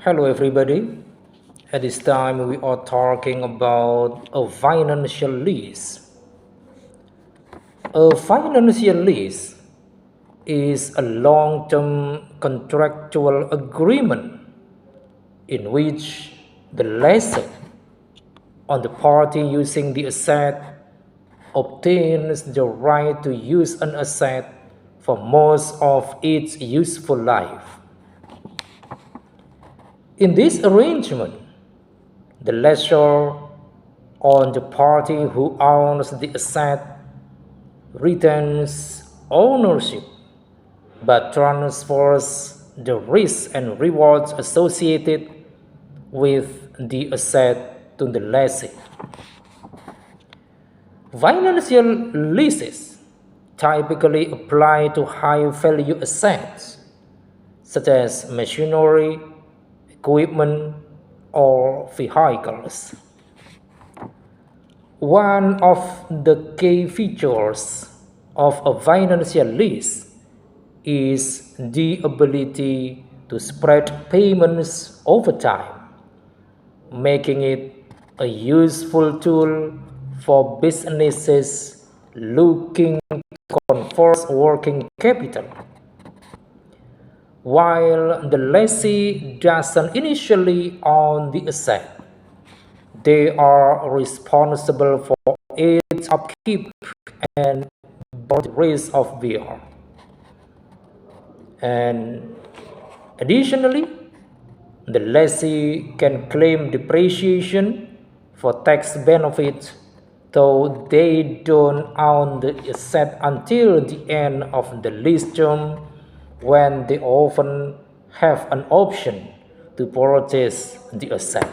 Hello, everybody. At this time, we are talking about a financial lease. A financial lease is a long term contractual agreement in which the lessor, on the party using the asset, obtains the right to use an asset for most of its useful life. In this arrangement, the lessor, on the party who owns the asset, retains ownership but transfers the risks and rewards associated with the asset to the lessee. Financial leases typically apply to high value assets such as machinery, equipment, or vehicles. One of the key features of a financial lease is the ability to spread payments over time, making it a useful tool for businesses looking to convert working capital. While the lessee doesn't initially own the asset, they are responsible for its upkeep and bear the risk of wear. And additionally, the lessee can claim depreciation for tax benefits, though they don't own the asset until the end of the lease term, when they often have an option to purchase the asset.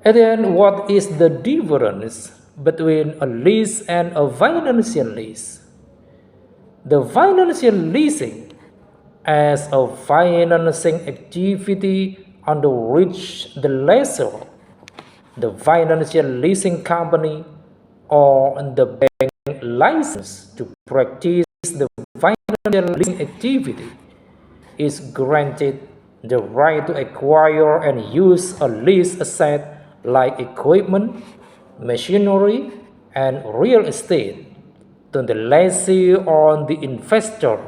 And then, what is the difference between a lease and a financial lease? The financial leasing as a financing activity under which the lessor, the financial leasing company, or the bank license to practice the financial leasing activity is granted the right to acquire and use a leased asset like equipment, machinery, and real estate to the lessee or the investor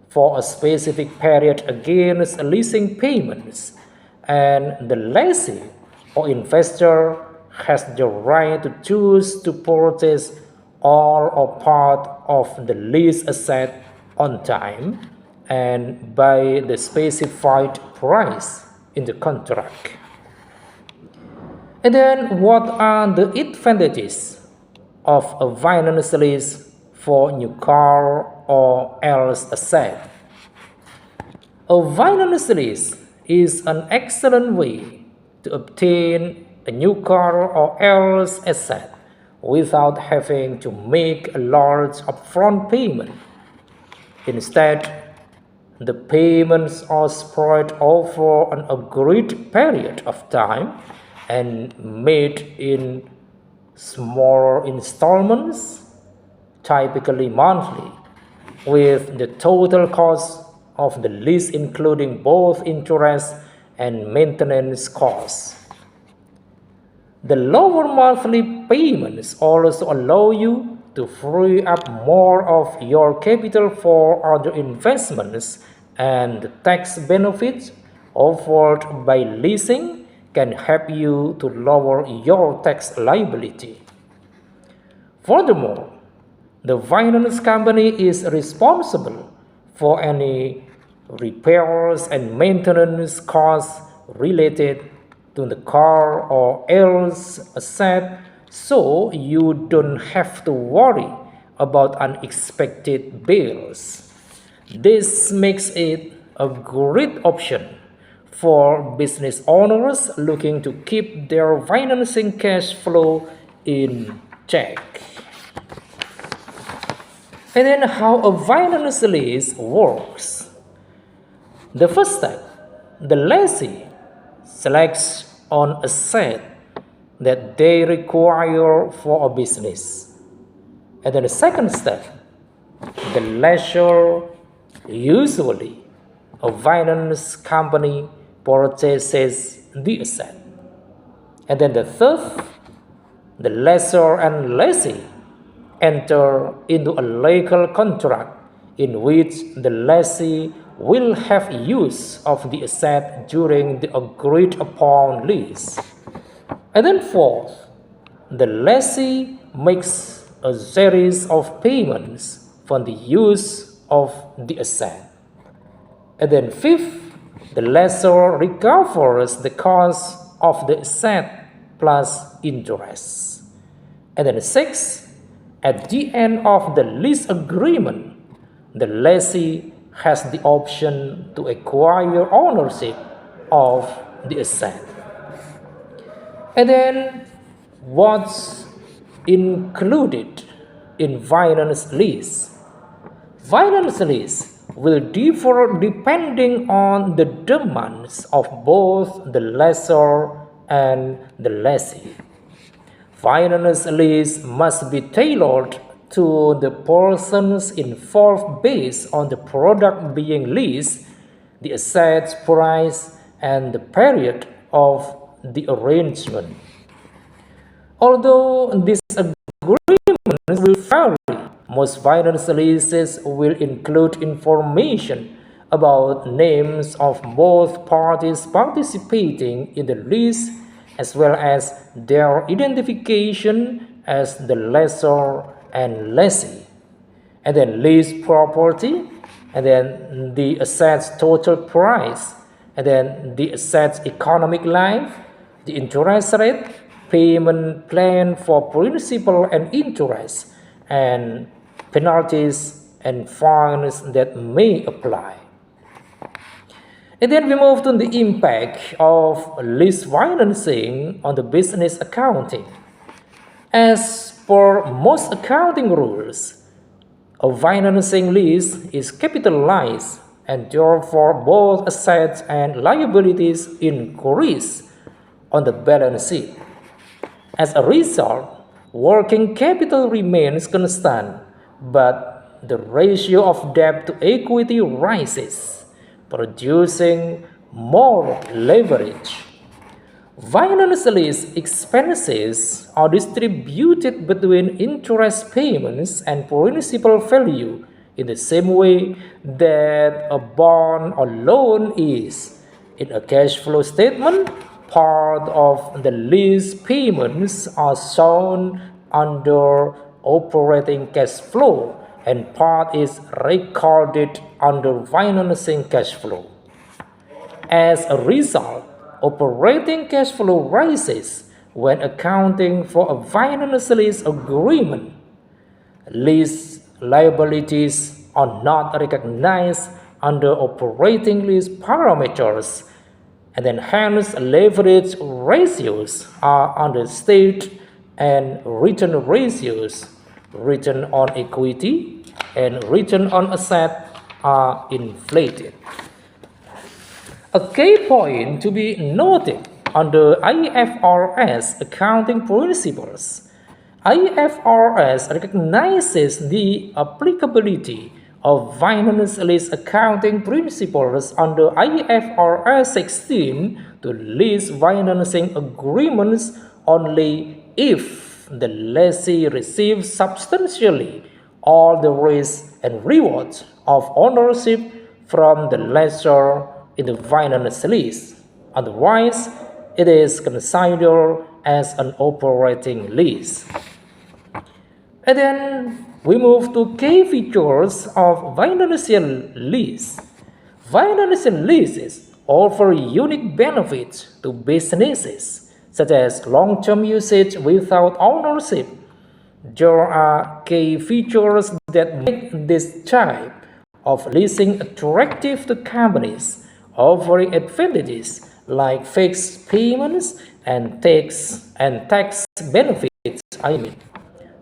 for a specific period against leasing payments, and the lessee or investor has the right to choose to purchase all or part of the leased asset on time and by the specified price in the contract. And then, what are the advantages of a finance lease for new car or else asset? A finance lease is an excellent way to obtain a new car or else asset without having to make a large upfront payment. Instead, the payments are spread over an agreed period of time and made in smaller installments, typically monthly, with the total cost of the lease including both interest and maintenance costs. The lower monthly payments also allow you to free up more of your capital for other investments, and the tax benefits offered by leasing can help you to lower your tax liability. Furthermore, the finance company is responsible for any repairs and maintenance costs related to the car or else asset, so you don't have to worry about unexpected bills. This makes it a great option for business owners looking to keep their financing cash flow in check. And then, how a finance lease works. The first step, the lessee selects on asset that they require for a business. And then the second step, the lessor usually a finance company purchases the asset. And then the third, the lessor and lessee enter into a legal contract in which the lessee will have use of the asset during the agreed upon lease. And then fourth, the lessee makes a series of payments for the use of the asset. And then fifth, the lessor recovers the cost of the asset plus interest. And then sixth, at the end of the lease agreement, the lessee has the option to acquire ownership of the asset. And then what's included in finance lease? Finance lease will differ depending on the demands of both the lessor and the lessee. Finance lease must be tailored to the persons involved based on the product being leased, the asset's price, and the period of the arrangement. Although these agreements will vary, most finance leases will include information about names of both parties participating in the lease as well as their identification as the lessor and lessee, and then lease property, and then the asset's total price, and then the asset's economic life, the interest rate, payment plan for principal and interest, and penalties and fines that may apply. And then we move to the impact of lease financing on the business accounting. As per most accounting rules, a financing lease is capitalized and therefore both assets and liabilities increase on the balance sheet. As a result, working capital remains constant, but the ratio of debt to equity rises, producing more leverage. Finance lease expenses are distributed between interest payments and principal value in the same way that a bond or loan is. In a cash flow statement, part of the lease payments are shown under operating cash flow and part is recorded under financing cash flow. As a result, operating cash flow rises when accounting for a finance lease agreement. Lease liabilities are not recognized under operating lease parameters, and then hence leverage ratios are understated and return ratios, return on equity and return on asset are inflated. A key point to be noted under IFRS accounting principles. IFRS recognizes the applicability of finance lease accounting principles under IFRS 16 to lease financing agreements only if the lessee receives substantially all the risks and rewards of ownership from the lessor in the finance lease. Otherwise, it is considered as an operating lease. And then we move to key features of financial lease. Financial leases offer unique benefits to businesses, such as long-term usage without ownership. There are key features that make this type of leasing attractive to companies, offering advantages like fixed payments and tax benefits.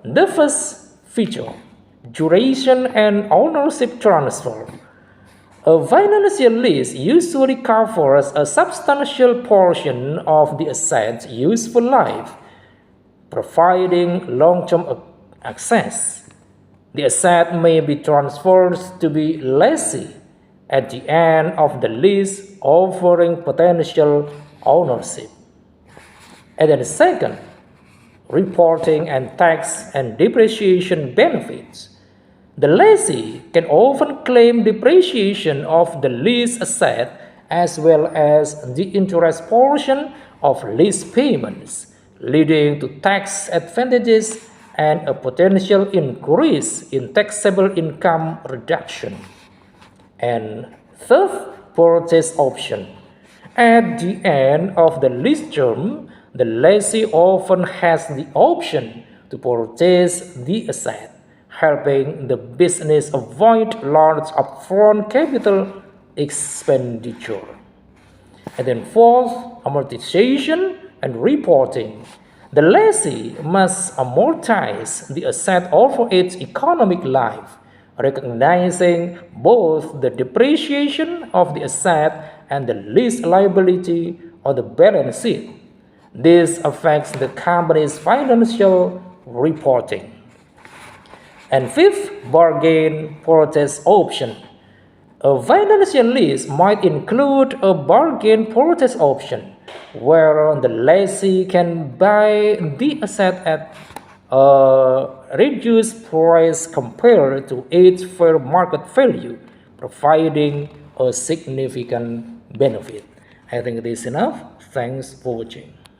The first feature, duration and ownership transfer. A financial lease usually covers a substantial portion of the asset's useful life, providing long-term access. The asset may be transferred to the lessee at the end of the lease, offering potential ownership. And then second, reporting and tax and depreciation benefits. The lessee can often claim depreciation of the lease asset as well as the interest portion of lease payments, leading to tax advantages and a potential increase in taxable income reduction. And third, purchase option. At the end of the lease term, the lessee often has the option to purchase the asset, helping the business avoid large upfront capital expenditure. And then fourth, amortization and reporting. The lessee must amortize the asset over its economic life, recognizing both the depreciation of the asset and the lease liability on the balance sheet. This affects the company's financial reporting. And fifth, bargain purchase option. A financial lease might include a bargain purchase option, where the lessee can buy the asset at a reduced price compared to its fair market value, providing a significant benefit. I think it is enough. Thanks for watching.